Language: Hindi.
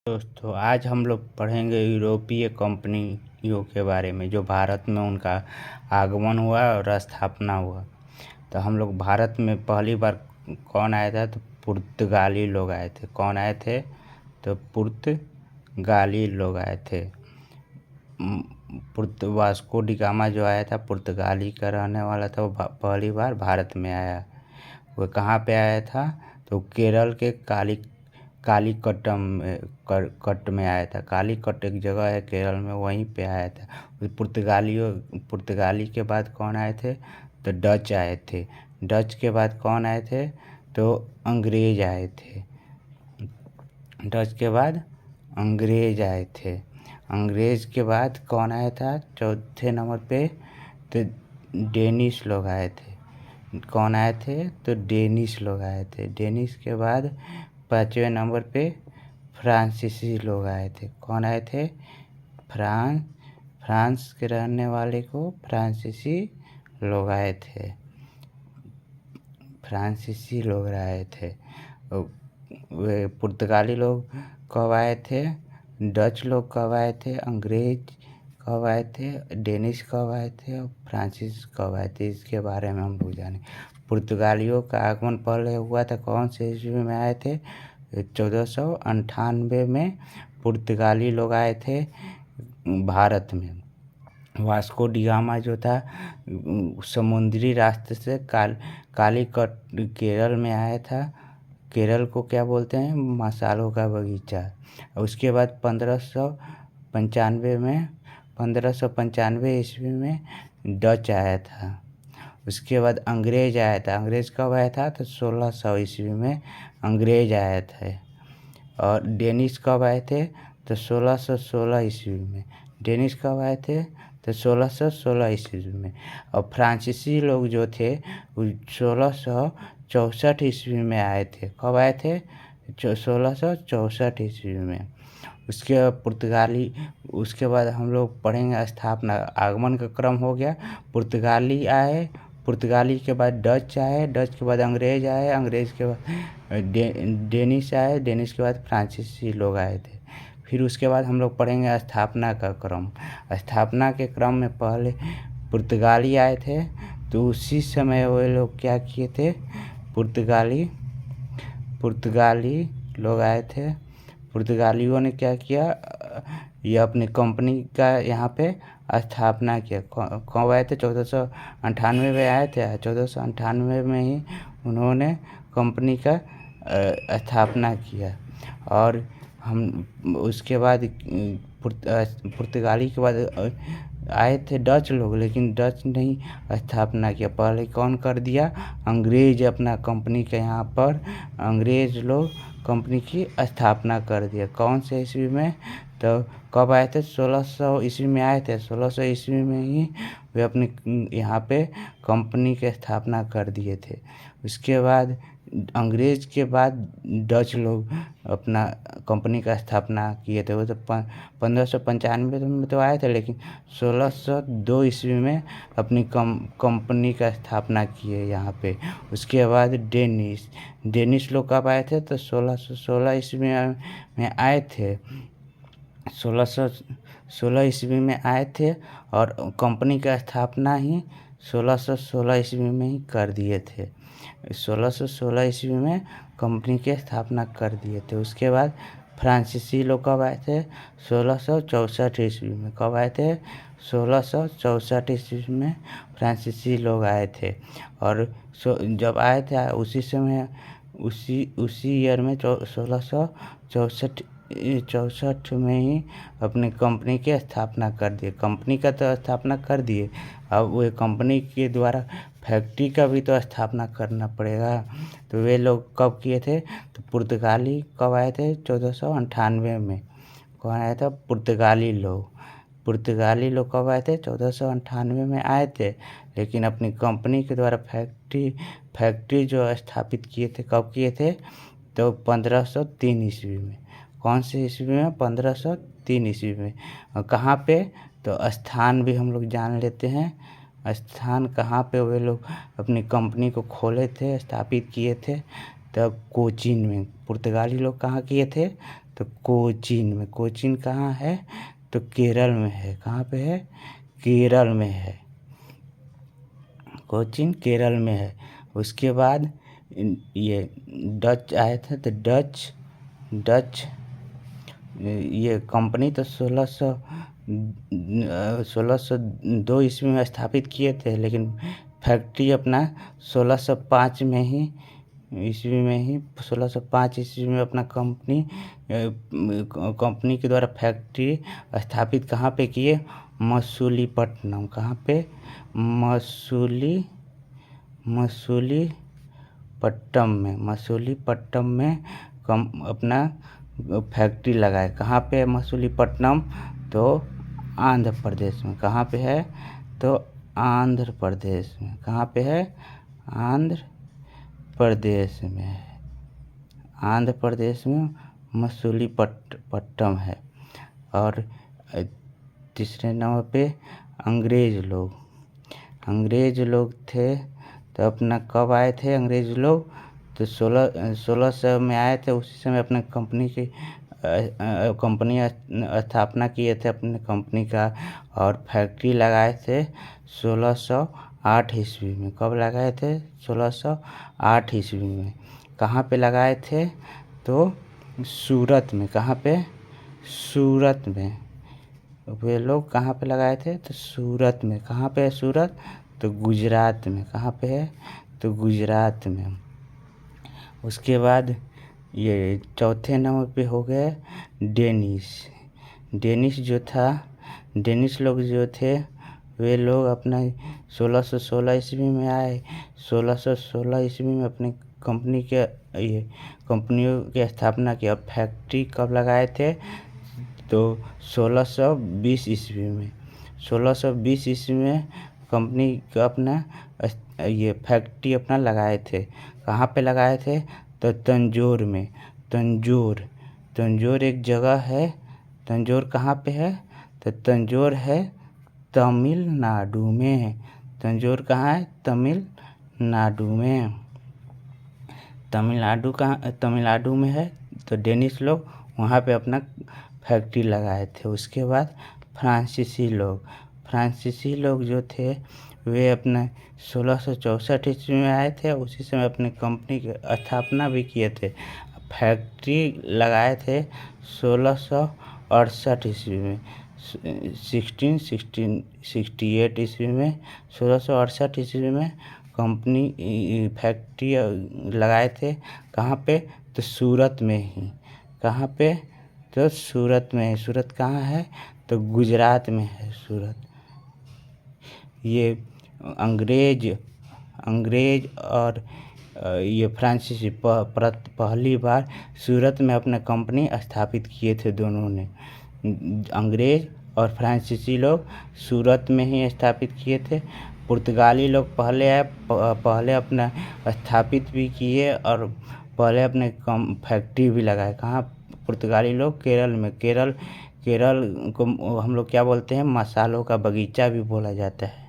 दोस्तों आज हम लोग पढ़ेंगे यूरोपीय कंपनियों के बारे में जो भारत में उनका आगमन हुआ और स्थापना हुआ। तो हम लोग भारत में पहली बार कौन आया था, तो पुर्तगाली लोग आए थे। कौन आए थे? तो पुर्तगाली लोग आए थे। वास्को डी गामा जो आया था पुर्तगाली का रहने वाला था। वो पहली बार भारत में आया। वो कहाँ पे आया था? तो केरल के कालीकट में आया था। कालीकट एक जगह है केरल में, वहीं पे आया था। पुर्तगाली के बाद कौन आए थे? तो डच आए थे। डच के बाद कौन आए थे? तो अंग्रेज आए थे। डच के बाद अंग्रेज आए थे। अंग्रेज के बाद कौन आया था चौथे नंबर पे? तो डेनिश लोग आए थे। कौन आए थे? तो डेनिश लोग आए थे। डेनिश के बाद पाँचवें नंबर पे फ्रांसीसी लोग आए थे। कौन आए थे? फ्रांस के रहने वाले को फ्रांसीसी लोग आए थे। फ्रांसीसी लोग आए थे। वे पुर्तगाली लोग कब आए थे? डच लोग कब आए थे? अंग्रेज कब आए थे? डेनिश कब आए थे? और फ्रांसीसी कब आए थे? इसके बारे में हम लोग जाने। पुर्तगालियों का आगमन पहले हुआ था कौन से ईस्वी में आए थे? 1498 में पुर्तगाली लोग आए थे भारत में। वास्को डी गामा जो था समुद्री रास्ते से कालीकट केरल में आया था। केरल को क्या बोलते हैं? मसालों का बगीचा। उसके बाद 1595 ईस्वी में डच आया था। उसके बाद अंग्रेज आया था। अंग्रेज कब आया था? तो 1600 ईस्वी में अंग्रेज आया था। और डेनिश कब आए थे? तो 1616 ईस्वी में। डेनिश कब आए थे? तो 1616 ईस्वी में। और फ्रांसीसी लोग जो थे 1664 ईस्वी में आए थे। कब आए थे? 1664 ईस्वी में। उसके बाद हम लोग पढ़ेंगे स्थापना। आगमन का क्रम हो गया। पुर्तगाली आए, पुर्तगाली के बाद डच आए, डच के बाद अंग्रेज आए, अंग्रेज के बाद डेनिश आए, डेनिश के बाद फ्रांसीसी लोग आए थे। फिर उसके बाद हम लोग पढ़ेंगे स्थापना का क्रम। स्थापना के क्रम में पहले पुर्तगाली आए थे। तो उसी समय वे लोग क्या किए थे? पुर्तगाली लोग आए थे। पुर्तगालियों ने क्या किया? ये अपनी कंपनी का यहाँ पे स्थापना किया। कब आए थे? 1498 में आए थे। 1498 में ही उन्होंने कंपनी का स्थापना किया। और हम उसके बाद पुर्तगाली के बाद आए थे डच लोग, लेकिन डच नहीं स्थापना किया। पहले कौन कर दिया? अंग्रेज अपना कंपनी के यहाँ पर अंग्रेज लोग कंपनी की स्थापना कर दिया। कौन से ईस्वी में? तो कब आए थे? 1600 ईस्वी में आए थे। 1600 ईस्वी में ही वे अपनी यहाँ पे कंपनी की स्थापना कर दिए थे। उसके बाद अंग्रेज के बाद डच लोग अपना कंपनी का स्थापना किए थे। वो तो 1595 में तो आए थे, लेकिन 1602 ईस्वी में अपनी कंपनी का स्थापना किए यहाँ पे। उसके बाद डेनिश लोग कब आए थे? तो 1616 ईस्वी में आए थे। 1616 ईस्वी में आए थे और कंपनी का स्थापना ही 1616 ईस्वी में ही कर दिए थे। 1616 ईस्वी में कंपनी की स्थापना कर दिए थे। उसके बाद फ्रांसीसी लोग कब आए थे? 1664 ईस्वी में। कब आए थे? 1664 ईस्वी में फ्रांसीसी लोग आए थे। और जब आए थे उसी समय उसी ईयर में 1664 में ही अपनी कंपनी की स्थापना कर दिए। कंपनी का तो स्थापना कर दिए, अब वो कंपनी के द्वारा फैक्ट्री का भी तो स्थापना करना पड़ेगा। तो वे लोग कब किए थे? तो पुर्तगाली कब आए थे? 1498 में। कौन आया था? पुर्तगाली लोग कब आए थे? 1498 में आए थे, लेकिन अपनी कंपनी के द्वारा फैक्ट्री जो स्थापित किए थे कब किए थे? तो 1503 ईस्वी में। कौन से ईस्वी में? 1503 ईस्वी में। और कहाँ पे? तो स्थान भी हम लोग जान लेते हैं। स्थान कहाँ पे वे लोग अपनी कंपनी को खोले थे, स्थापित किए थे? तब कोचीन में, पुर्तगाली लोग कहाँ किए थे? तो कोचीन में। कोचीन कहाँ है? तो केरल में है। कहाँ पे है? केरल में है। कोचीन केरल में है। उसके बाद ये डच आए थे, तो डच ये कंपनी तो 1602 ईस्वी में स्थापित किए थे, लेकिन फैक्ट्री अपना 1605 में ही 1605 ईस्वी में अपना कंपनी के द्वारा फैक्ट्री स्थापित कहाँ पे किए? मसूलीपट्टनम। कहाँ पे? मसूलीपट्टनम में अपना फैक्ट्री लगाए। कहाँ पे? मसूलीपट्टनम। तो आंध्र प्रदेश में। कहाँ पे है? तो आंध्र प्रदेश में। कहाँ पे है? आंध्र प्रदेश में है। आंध्र प्रदेश में मसूलीपट्टनम है। और तीसरे नंबर पे अंग्रेज लोग थे। तो अपना कब आए थे अंग्रेज लोग? तो 1600 में आए थे। उसी समय अपने कंपनी स्थापना किए थे अपने कंपनी का, और फैक्ट्री लगाए थे 1608 ईस्वी में। कब लगाए थे? 1608 ईस्वी में। कहाँ पे लगाए थे? तो सूरत में। कहाँ पे? सूरत में। वे लोग कहाँ पे लगाए थे? तो सूरत में। कहाँ पे है सूरत? तो गुजरात में। कहाँ पे है? तो गुजरात में। उसके बाद ये चौथे नंबर पे हो गए डेनिश लोग जो थे, वे लोग अपना 1616 ईस्वी में आए। 1616 ईस्वी में अपने कंपनियों की स्थापना की। और फैक्ट्री कब लगाए थे? तो 1620 ईस्वी में। 1620 ईस्वी में कंपनी का अपना ये फैक्ट्री अपना लगाए थे। कहाँ पे लगाए थे? तो तंजौर में। तंजौर एक जगह है। तंजौर कहाँ पे है? तो तंजौर है तमिलनाडु में। तंजौर कहाँ है? तमिलनाडु में। तमिलनाडु में है। तो डेनिश लोग वहाँ पे अपना फैक्ट्री लगाए थे। उसके बाद फ्रांसीसी लोग जो थे, वे अपने 1664 ईस्वी में आए थे। उसी समय अपने कंपनी की स्थापना भी किए थे। फैक्ट्री लगाए थे 1668 ईस्वी में। 1668 ईस्वी में 1668 ईस्वी में कंपनी फैक्ट्री लगाए थे। कहाँ पे? तो सूरत में ही। कहाँ पे? तो सूरत में है। सूरत कहाँ है? तो गुजरात में है सूरत। ये अंग्रेज और ये फ्रांसीसी पहली बार सूरत में अपना कंपनी स्थापित किए थे। दोनों ने, अंग्रेज और फ्रांसीसी लोग सूरत में ही स्थापित किए थे। पुर्तगाली लोग पहले अपना स्थापित भी किए और पहले अपने फैक्ट्री भी लगाए। कहाँ? पुर्तगाली लोग केरल में। केरल को हम लोग क्या बोलते हैं? मसालों का बगीचा भी बोला जाता है।